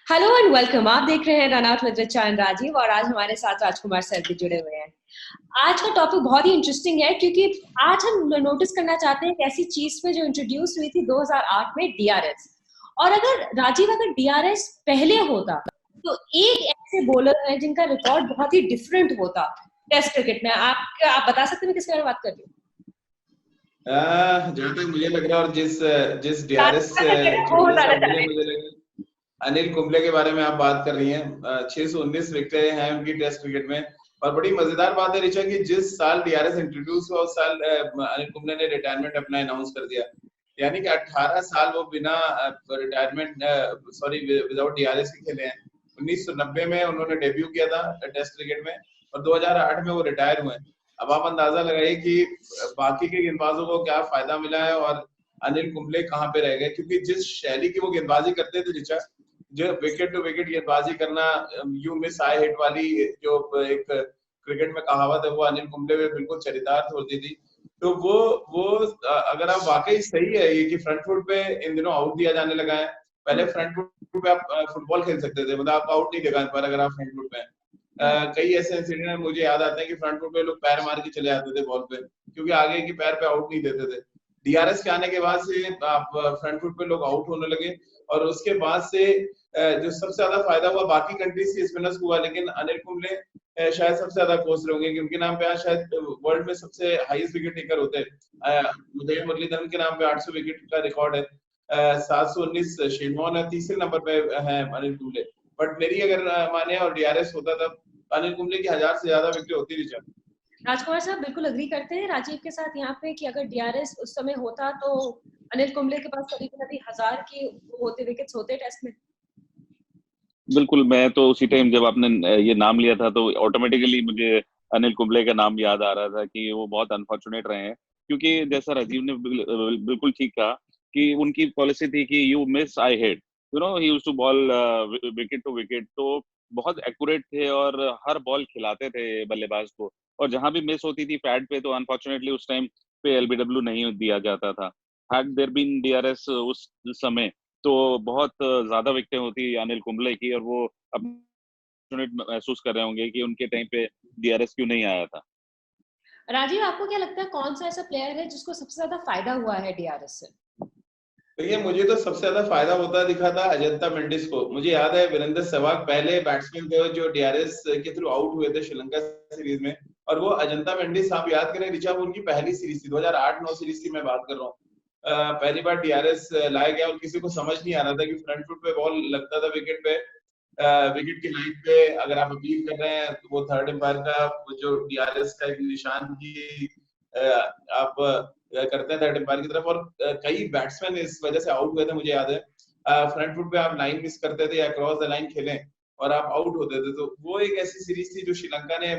Hello and welcome. आप देख रहे हैं run out with Richa and Rajiv और आज हमारे साथ राजकुमार सर भी जुड़े हुए हैं। आज का टॉपिक बहुत ही इंटरेस्टिंग है क्योंकि आज हम नोटिस करना चाहते हैं एक ऐसी चीज पे जो इंट्रोड्यूस हुई थी 2008 में, डीआरएस। और अगर डीआरएस पहले होता तो एक ऐसे बॉलर है जिनका रिकॉर्ड बहुत ही डिफरेंट होता टेस्ट क्रिकेट में। आप बता सकते हैं मैं किसके बारे में बात कर रही हूँ? जहाँ तक मुझे लग रहा है और जिस जिस डीआरएस वो चिड़िया बताना से चाह मिले, रही मुझे लगा अनिल कुंबले के बारे में आप बात कर रही हैं। 619 विकेटें हैं उनकी टेस्ट क्रिकेट में। और बड़ी मजेदार बात है ऋचा कि जिस साल डीआरएस इंट्रोड्यूस हुआ उस साल अनिल कुंबले ने रिटायरमेंट अपना अनाउंस कर दिया। यानी कि 18 साल वो बिना रिटायरमेंट सॉरी विदाउट डीआरएस के खेले हैं। 1990 में उन्होंने डेब्यू किया था टेस्ट क्रिकेट में और 2008 में वो रिटायर हुए। अब आप अंदाजा लगाइए कि बाकी के गेंदबाजों को क्या फायदा मिला है और अनिल कुंबले कहाँ पे रह गए, क्योंकि जिस शैली की वो गेंदबाजी करते थे ऋचा, जो विकेट टू विकेट गेंदबाजी करना, यू मिस आई हिट वाली जो एक क्रिकेट में कहावत है, वो अनिल कुंबले में बिल्कुल चरितार्थ होती थी। तो वो अगर आप वाकई सही है ये कि फ्रंट फुट पे इन दिनों आउट दिया जाने लगा है। पहले हूँ। फ्रंट फुट पे आप फुटबॉल खेल सकते थे, मतलब आपको आउट नहीं देगा पर अगर आप फ्रंट फुट पे हैं। हम्म। कई ऐसे इंसिडेंट मुझे याद आते हैं कि फ्रंट फुट पे लोग पैर मार के चले जाते थे बॉल पे, क्योंकि आगे की पैर पे आउट नहीं देते थे। डीआरएस के आने के बाद से आप फ्रंट फुट पे लोग आउट होने लगे और उसके बाद से जो सबसे ज्यादा फायदा हुआ बाकी कंट्रीज के स्पिनर्स को हुआ, लेकिन अनिल कुंबले शायद सबसे ज्यादा कोस रहे होंगे, क्योंकि नाम पे आज शायद वर्ल्ड में सबसे हाईएस्ट विकेट टेकर होते हैं। उदय मुरलीधरन के नाम पे 800 विकेट का रिकॉर्ड है। 719 शेन वॉर्न है, तीसरे नंबर पे है अनिल कुंबले। बट मेरी अगर माने और डीआरएस होता तब अनिल कुंबले की 1000 से ज्यादा विकेट होती थी। राजकुमार साहब बिल्कुल अग्री करते हैं राजीव के साथ यहाँ पे कि अगर डीआरएस उस समय होता तो अनिल कुंबले के पास करीबन अभी 1000 के होते विकेट्स होते टेस्ट में। बिल्कुल। मैं तो उसी टाइम जब आपने ये नाम लिया था तो ऑटोमेटिकली मुझे अनिल कुंबले का नाम याद आ रहा था कि वो बहुत अनफॉर्चुनेट रहे हैं, क्योंकि जैसा राजीव ने बिल्कुल ठीक कहा कि उनकी पॉलिसी थी कि you miss I hit, he used to bowl wicket to wicket. तो बहुत एक्यूरेट थे और हर बॉल खिलाते थे बल्लेबाज को, और जहां भी मिस होती थी पैड पे तो अनफॉर्चुनेटली उस टाइम पे एलबीडब्ल्यू नहीं दिया जाता था। हैड देयर बीन डीआरएस उस समय तो बहुत ज्यादा विकेटें होती अनिल कुंबले की, और वो अपने महसूस कर रहे होंगे कि उनके टाइम पे डीआरएस क्यों नहीं आया था। राजीव, आपको क्या लगता है कौन सा ऐसा प्लेयर है जिसको सबसे ज्यादा फायदा हुआ है डीआरएस से? देखिए, मुझे तो सबसे ज्यादा फायदा होता दिखा था अजंता मेंडिस को। मुझे याद है वीरेंद्र सहवाग पहले बैट्समैन थे जो डीआरएस के थ्रू आउट हुए थे श्रीलंका सीरीज में। और वो अजंता मेंडिस, आप याद करें ऋचा, वो उनकी पहली सीरीज थी, 2008-9 सीरीज की मैं बात कर रहा हूँ। पहली बार डीआरएस लाया गया और किसी को समझ नहीं आ रहा था कि फ्रंट फुट पे बॉल लगता था विकेट पे, विकेट की लाइन पे। अगर आप अपील कर रहे हैं तो वो थर्ड एम्पायर का जो डीआरएस का एक निशान की आप करते हैं थर्ड एम्पायर की तरफ। और कई बैट्समैन इस वजह से आउट हुए थे, मुझे याद है। फ्रंट फुट पे आप लाइन मिस करते थे या क्रॉस द लाइन खेलें और आप आउट होते थे। तो वो एक ऐसी सीरीज थी जो श्रीलंका ने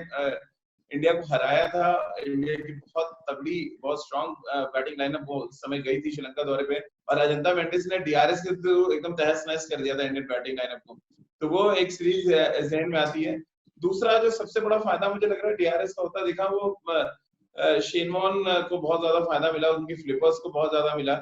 इंडिया को हराया था। इंडिया की बहुत तगड़ी, बहुत स्ट्रॉन्ग बैटिंग लाइनअप वो उस समय गई थी श्रीलंका दौरे पे, और अजंता मेंडिस ने डीआरएस के थ्रू एकदम तहस नहस कर दिया था इंडियन बैटिंग लाइनअप को। तो वो एक सीरीज जहन में आती है। दूसरा जो सबसे बड़ा फायदा मुझे लग रहा है डीआरएस का होता दिखा, वो शेन वॉर्न को बहुत ज्यादा फायदा मिला, उनकी फ्लिपर्स को बहुत ज्यादा मिला।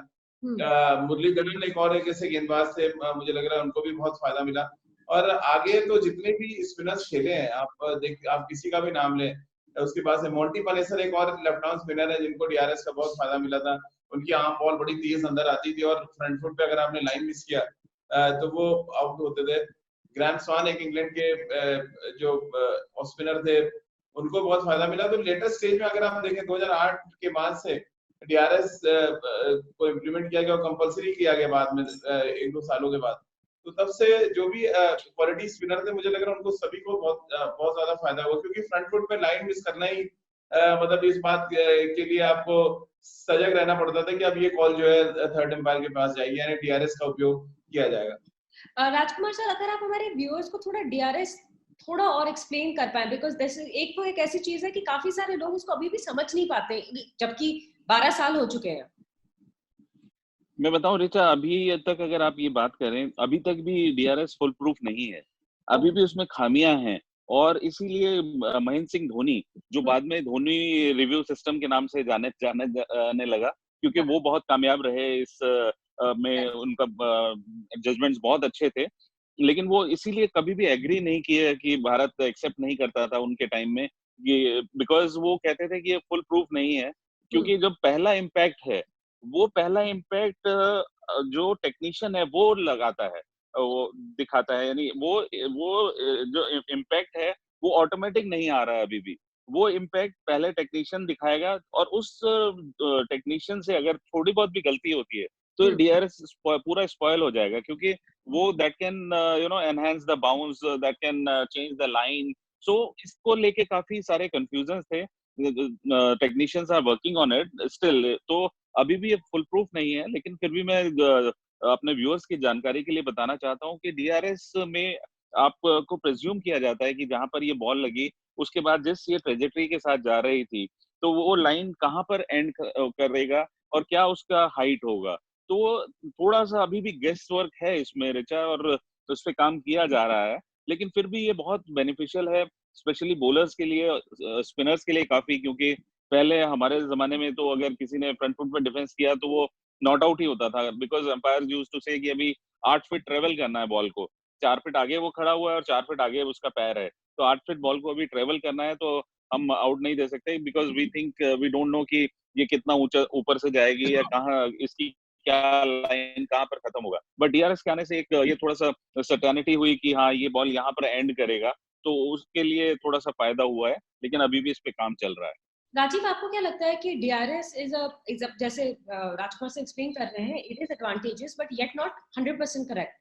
मुरलीधरन एक और एक ऐसे गेंदबाज थे, मुझे लग रहा है उनको भी बहुत फायदा मिला। और आगे तो जितने भी स्पिनर्स खेले हैं, आप किसी का भी नाम लें, उसके पास है मोंटी पालेसर, एक और लेफ्ट आर्म स्पिनर है जिनको डीआरएस का बहुत फायदा मिला था। उनकी आर्म बॉल बड़ी तेज अंदर आती थी और फ्रंट फुट पे अगर आपने लाइन मिस किया तो वो आउट होते थे। ग्राहम स्वान एक इंग्लैंड के जो ऑफ स्पिनर थे, उनको बहुत फायदा मिला। तो लेटेस्ट स्टेज में अगर आप देखें 2008 के बाद से डीआरएस को इम्प्लीमेंट किया गया और कंपलसरी किया गया बाद में, एक दो सालों के बाद। तो तब से जो भी क्वालिटी स्पिनर थे, मुझे लग रहा है उनको सभी को बहुत ज्यादा फायदा हुआ, क्योंकि फ्रंट फुट पे लाइन मिस करना ही मतलब इस बात के लिए आपको सजग रहना पड़ता था कि अब ये कॉल जो है थर्ड एम्पायर के पास जाएगी, यानी डीआरएस का उपयोग किया जाएगा। राजकुमार सर, अगर आप हमारे व्यूअर्स को थोड़ा डीआरएस थोड़ा और एक्सप्लेन कर पाए, बिकॉज एक ऐसी चीज है कि काफी सारे लोग उसको अभी भी समझ नहीं पाते जबकि 12 साल हो चुके हैं। मैं बताऊं रिचा, अभी तक अगर आप ये बात करें, अभी तक भी डीआरएस फुल प्रूफ नहीं है। अभी भी उसमें खामियां हैं, और इसीलिए महेंद्र सिंह धोनी, जो बाद में धोनी रिव्यू सिस्टम के नाम से जाने लगा, क्योंकि वो बहुत कामयाब रहे इस में, उनका जजमेंट्स बहुत अच्छे थे। लेकिन वो इसीलिए कभी भी एग्री नहीं किए कि भारत एक्सेप्ट नहीं करता था उनके टाइम में, ये बिकॉज वो कहते थे कि ये फुल प्रूफ नहीं है, क्योंकि जो पहला इम्पैक्ट है वो पहला इम्पैक्ट जो टेक्नीशियन है वो लगाता है, वो दिखाता है, यानी वो जो इम्पैक्ट है वो ऑटोमेटिक नहीं आ रहा है अभी भी, वो इम्पैक्ट पहले टेक्नीशियन दिखाएगा, और उस टेक्नीशियन से अगर थोड़ी बहुत भी गलती होती है तो डीआरएस पूरा स्पॉइल हो जाएगा, क्योंकि वो that can enhance the bounce, that can change the line. So इसको लेके काफी सारे कंफ्यूजन थे, technicians are working on it still, तो अभी भी ये फुल प्रूफ नहीं है, लेकिन फिर भी मैं अपने व्यूअर्स की जानकारी के लिए बताना चाहता हूँ कि डीआरएस में आपको प्रेज्यूम किया जाता है कि जहां पर ये बॉल लगी उसके बाद जिस ये ट्रेजेक्टरी के साथ जा रही थी, तो वो लाइन कहाँ पर एंड करेगा और क्या उसका हाइट होगा। तो थोड़ा सा अभी भी गेस वर्क है इसमें ऋचा, और उस पे काम किया जा रहा है, लेकिन फिर भी ये बहुत बेनिफिशियल है, स्पेशली बॉलर्स के लिए, स्पिनर्स के लिए काफी, क्योंकि पहले हमारे जमाने में तो अगर किसी ने फ्रंट फुट पे डिफेंस किया तो वो नॉट आउट ही होता था, बिकॉज एम्पायर यूज्ड टू से कि अभी 8 फीट ट्रेवल करना है बॉल को, 4 फीट आगे वो खड़ा हुआ है और 4 फीट आगे उसका पैर है, तो 8 फीट बॉल को अभी ट्रेवल करना है, तो हम आउट नहीं दे सकते, बिकॉज वी डोंट नो कि ये कितना ऊंचा ऊपर से जाएगी या कहाँ इसकी क्या लाइन कहाँ पर खत्म होगा। बट डीआरएस के आने से एक ये थोड़ा सा सर्टेनिटी हुई कि हाँ ये बॉल यहाँ पर एंड करेगा, तो उसके लिए थोड़ा सा फायदा हुआ है, लेकिन अभी भी इस पे काम चल रहा है। राजीव, आपको क्या लगता है कि डीआरएस इज अ जैसे राजकुमार से एक्सप्लेन कर रहे हैं, it is advantages but yet not 100% correct,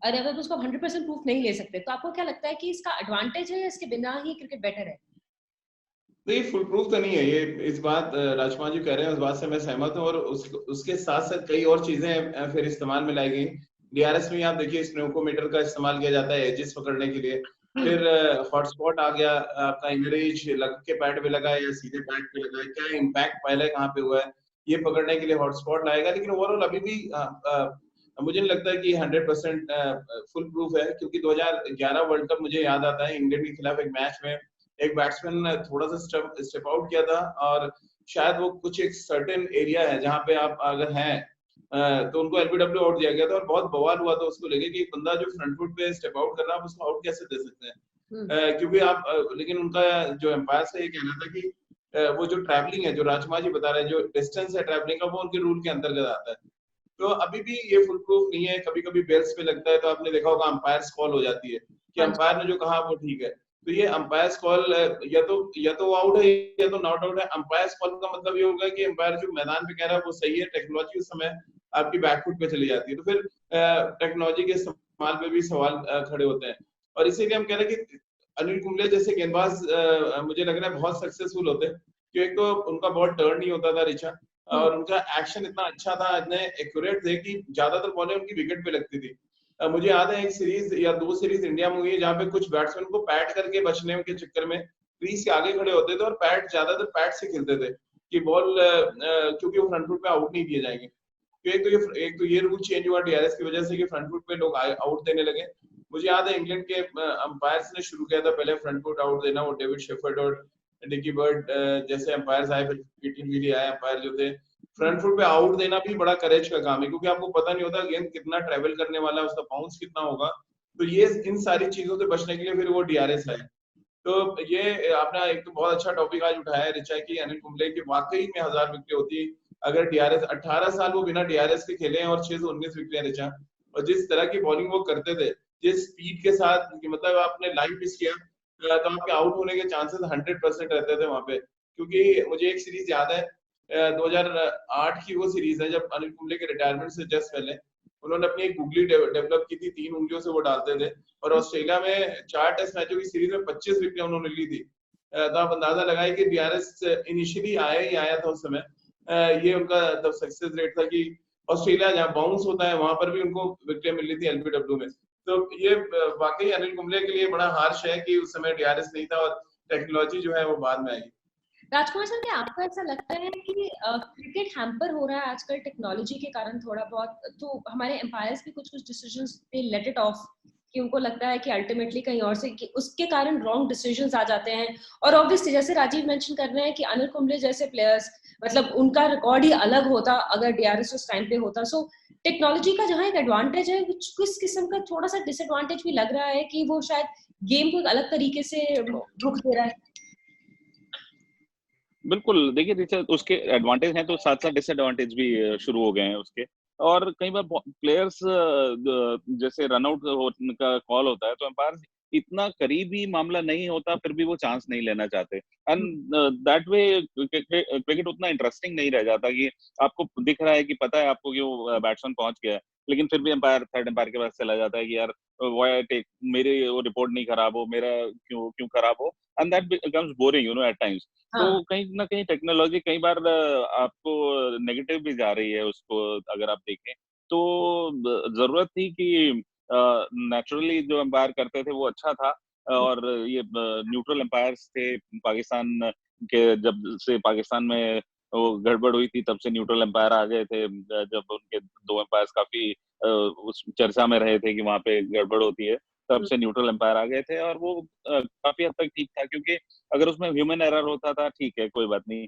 और अगर उसको 100% प्रूफ नहीं ले सकते, तो आपको क्या लगता है कि इसका एडवांटेज है या इसके बिना ही क्रिकेट बेटर है? नहीं, फुल प्रूफ तो नहीं है ये, इस बात राजकुमार जी कह रहे हैं उस बात से मैं सहमत हूँ, और उसके साथ साथ कई और चीजें फिर इस्तेमाल में लाई गई। डीआरएस में आप देखिए स्नोकोमीटर का इस्तेमाल किया जाता है एजेस पकड़ने के लिए, फिर हॉटस्पॉट आ गया आपका, इमेज लग के पैड पे लगा है या सीधे पैड पे लगा है, क्या इम्पैक्ट पहले कहाँ पे हुआ है, ये पकड़ने के लिए हॉटस्पॉट लाएगा। लेकिन ओवरऑल अभी भी मुझे नहीं लगता है कि 100% फुल प्रूफ है, क्योंकि 2011 वर्ल्ड कप मुझे याद आता है, इंग्लैंड के खिलाफ एक मैच में एक बैट्समैन ने थोड़ा सा स्टेप आउट किया था, और शायद वो कुछ एक सर्टेन एरिया है जहां पे आप अगर हैं तो उनको एलबीडब्ल्यू आउट दिया गया था, और बहुत बवाल हुआ था उसको लेके कि एक बंदा जो फ्रंट फुट पे स्टेप आउट कर रहा है आप उसको आउट कैसे दे सकते हैं। क्योंकि आप लेकिन उनका जो एम्पायर से ये कहना था कि वो जो ट्रैवलिंग है, जो राजकुमार जी बता रहे हैं, जो डिस्टेंस है ट्रैवलिंग का, वो उनके रूल के अंतर्गत आता है। तो अभी भी ये फुल प्रूफ नहीं है, कभी कभी बेल्स पे लगता है, तो आपने देखा होगा अंपायर्स कॉल हो जाती है कि अंपायर ने जो कहा वो ठीक है, तो ये अंपायर्स कॉल या तो आउट है या तो नॉट आउट है। अंपायर्स कॉल का मतलब ये होगा कि अंपायर जो मैदान पे कह रहा है वो सही है, टेक्नोलॉजी उस समय आपकी बैकफुट पे चली जाती है, तो फिर टेक्नोलॉजी के इस्तेमाल पे भी सवाल खड़े होते हैं। और इसीलिए हम कह रहे हैं कि अनिल कुंबले जैसे गेंदबाज मुझे लग रहा है बहुत सक्सेसफुल होते, क्योंकि एक तो उनका बॉल टर्न नहीं होता था रिचा, और उनका एक्शन इतना अच्छा था, इतने एक्यूरेट थे कि ज्यादातर बॉलें उनकी विकेट पे लगती थी। मुझे याद है एक सीरीज या 2 सीरीज इंडिया में हुई है जहाँ पे कुछ बैट्समैन को पैट करके बचने के चक्कर में क्रीज के आगे खड़े होते थे, और पैट ज्यादातर पैट से खेलते थे कि बॉल क्योंकि वो फ्रंट फुट पे आउट नहीं दिए जाएंगे। तो एक तो ये रूल चेंज हुआ डीआरएस की वजह से कि फ्रंट फुट पे लोग आउट देने लगे। मुझे याद है इंग्लैंड के अंपायर्स ने शुरू किया था पहले फ्रंट फुट आउट देना, वो डेविड शेफर्ड और डिकी बर्ड जैसे अंपायर्स आए, फिर पीटी विली आए अंपायर जो थे। फ्रंट फुट पे आउट देना भी बड़ा करेज का काम है, क्योंकि आपको पता नहीं होता गेंद कितना ट्रेवल करने वाला है, उसका बाउंस कितना होगा, तो ये इन सारी चीजों से बचने के लिए फिर वो डीआरएस है। तो ये आपने एक तो बहुत अच्छा टॉपिक आज उठाया है रिचा की अनिल कुंबले की, वाकई में 1000 विकेट होती अगर डीआरएस 18 साल वो बिना डीआरएस के खेले हैं और 619 विकेट रिचा, और जिस तरह की बॉलिंग वो करते थे, जिस स्पीड के साथ, मतलब आपने लाइन पिच किया तो आपके आउट होने के चांसेस 100% रहते थे वहां पे। क्योंकि मुझे एक सीरीज याद है 2008 की वो सीरीज है जब अनिल कुंबले के रिटायरमेंट से जस्ट पहले उन्होंने अपनी एक गुगली डेवलप की थी, 3 उंगलियों से वो डालते थे, और ऑस्ट्रेलिया में 4 टेस्ट मैचों की सीरीज में 25 विकेट उन्होंने ली थी। तो आप अंदाजा लगाए कि डीआरएस इनिशियली आया ही आया था उस समय। ये उनका तब सक्सेस रेट था कि ऑस्ट्रेलिया जहाँ बाउंस होता है वहां पर भी उनको विकेट मिल रही थी एलबीडब्ल्यू में। तो ये वाकई अनिल कुंबले के लिए बड़ा हार्श है कि उस समय डीआरएस नहीं था और टेक्नोलॉजी जो है वो बाद में आई। राजकुमार सर, क्या आपको ऐसा लगता है कि क्रिकेट हैम्पर हो रहा है आजकल टेक्नोलॉजी के कारण थोड़ा बहुत, तो हमारे एम्पायर्स भी कुछ decisions they let it of, कि उनको लगता है कि अल्टीमेटली कहीं और से कि उसके कारण रॉन्ग डिसीजंस आ जाते हैं। और ऑब्वियसली जैसे राजीव मेंशन कर रहे हैं कि अनिल कुंबले जैसे प्लेयर्स, मतलब उनका रिकॉर्ड ही अलग होता अगर डीआरएस उस टाइम पे होता। सो टेक्नोलॉजी का जहाँ एक एडवांटेज है, किस किस्म का थोड़ा सा डिसएडवांटेज भी लग रहा है कि वो शायद गेम को एक अलग तरीके से रुख दे रहा है? बिल्कुल, देखिए रिचर्ड उसके एडवांटेज हैं तो साथ-साथ डिसएडवांटेज भी शुरू हो गए हैं उसके। और कई बार प्लेयर्स जैसे रन आउट होने का कॉल होता है तो एम्पायर इतना करीबी मामला नहीं होता, फिर भी वो चांस नहीं लेना चाहते। एंड दैट वे क्रिकेट उतना इंटरेस्टिंग नहीं रह जाता कि आपको दिख रहा है कि पता है आपको कि वो बैट्समैन पहुंच गया है, लेकिन फिर भी एम्पायर थर्ड एम्पायर के पास चला जाता है कि यार व्हाई टेक, मेरे वो रिपोर्ट नहीं खराब हो, मेरा क्यों क्यों खराब हो, and that becomes boring at times. तो हाँ, कहीं न कहीं टेक्नोलॉजी कई बार आपको नेगेटिव भी जा रही है उसको अगर आप देखें। तो ज़रूरत थी कि नेचुरली जो एम्पायर करते थे वो अच्छा था। और ये न्यूट्रल एम्पायर्स थे पाकिस्तान के, जब से पाकिस्तान में वो गड़बड़ हुई थी तब से न्यूट्रल एम्पायर आ गए थे। जब उनके 2 एम्पायर्स काफ़ी उस चर्चा में रहे थे कि वहाँ पे गड़बड़ होती है, तब से न्यूट्रल एम्पायर आ गए थे और वो काफ़ी हद तक ठीक था, क्योंकि अगर उसमें ह्यूमन एरर होता था ठीक है, कोई बात नहीं,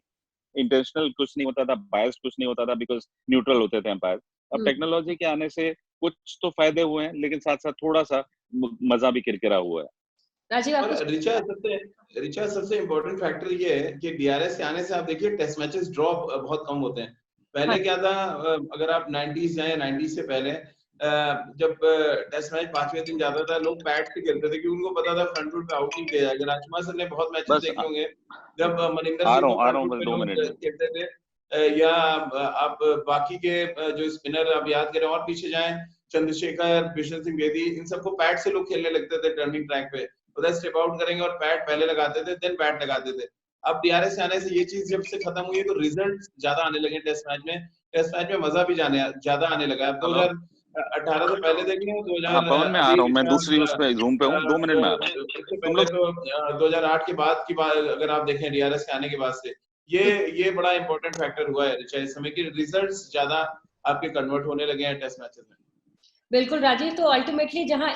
इंटेंशनल कुछ नहीं होता था, बायस्ड कुछ नहीं होता था, बिकॉज़ न्यूट्रल होते थे एम्पायर। अब टेक्नोलॉजी के आने से कुछ तो फायदे हुए हैं, लेकिन साथ-साथ थोड़ा-सा मज़ा भी किरकिरा हुआ है। राजीव और आपको? रिचा सबसे इम्पोर्टेंट फैक्टर ये है कि डीआरएस के आने से आप देखिए टेस्ट मैचेस ड्रॉप बहुत कम होते हैं। हाँ, पहले क्या था, अगर आप 90s जाए, 90s से पहले जब टेस्ट मैच 5वें दिन जाता था, लोग पैड से खेलते थे क्योंकि उनको पता था फ्रंट फुट पे आउट नहीं किया जाएगा। राजकुमार सर ने बहुत मैचेस बस देखे होंगे जब मनिंदर सिंह को आ फ्रंट रहा हूँ फुट बस पे 2 लोग मिनट में। खेलते थे। या आप बाकी के जो स्पिनर आप याद करें और पीछे जाएं, चंद्रशेखर, बिशन सिंह बेदी, इन सबको पैड से लोग खेलने लगते थे टर्निंग ट्रैक पे। उधर स्टेप आउट करेंगे और पैड पहले लगाते थे, देन बैट लगाते थे। अब डीआरएस से आने से ये चीज जब से खत्म हुई है तो रिजल्ट ज्यादा आने लगे टेस्ट मैच में। टेस्ट मैच में मजा भी ज्यादा आने लगा। अब हेलो? 2018 से पहले देख लो, हाँ, 2000 पवन मैं आ अभी रहा हूँ, मैं ऋषभ, दूसरी उस पे ज़ूम पे हूँ, 2 मिनट में आ रहा हूँ। इससे तुम पहले लोग तो 2008 के बाद की बात अगर आप देखें, डीआरएस के आने के बाद से ये बड़ा इंपॉर्टेंट फैक्टर हुआ है चाहे इस समय की रिजल्ट्स ज्यादा आपके कन्वर्ट होने लगे हैं टेस्ट मैचेस में। बिल्कुल राजीव, तो अल्टीमेटली जहाँ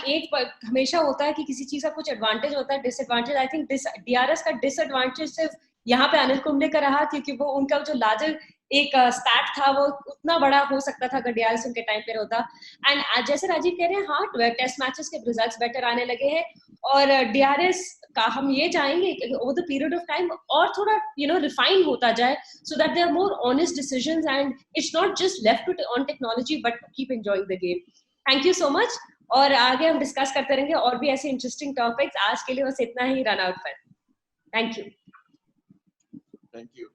हमेशा होता है कि किसी चीज का कुछ एडवांटेज होता है, डिसएडवांटेज। आई थिंक डीआरएस का डिसएडवांटेज सिर्फ यहाँ पे अनिल कुंबले का रहा, क्योंकि वो उनका जो लार्जर एक स्टैट था वो उतना बड़ा हो सकता था अगर डीआरएस उनके टाइम पे होता। एंड जैसे राजीव कह रहे हैं, हाँ टेस्ट मैचेस के रिजल्ट्स बेटर आने लगे हैं और डीआरएस का हम ये चाहेंगे कि over the period of time और थोड़ा रिफाइन होता जाए, so that there are more honest decisions and it's not just left on technology but keep enjoying the game. Thank you so much. और आगे हम डिस्कस करते रहेंगे और भी ऐसे इंटरेस्टिंग टॉपिक्स। आज के लिए बस इतना ही, रन आउट पर। Thank you. Thank you.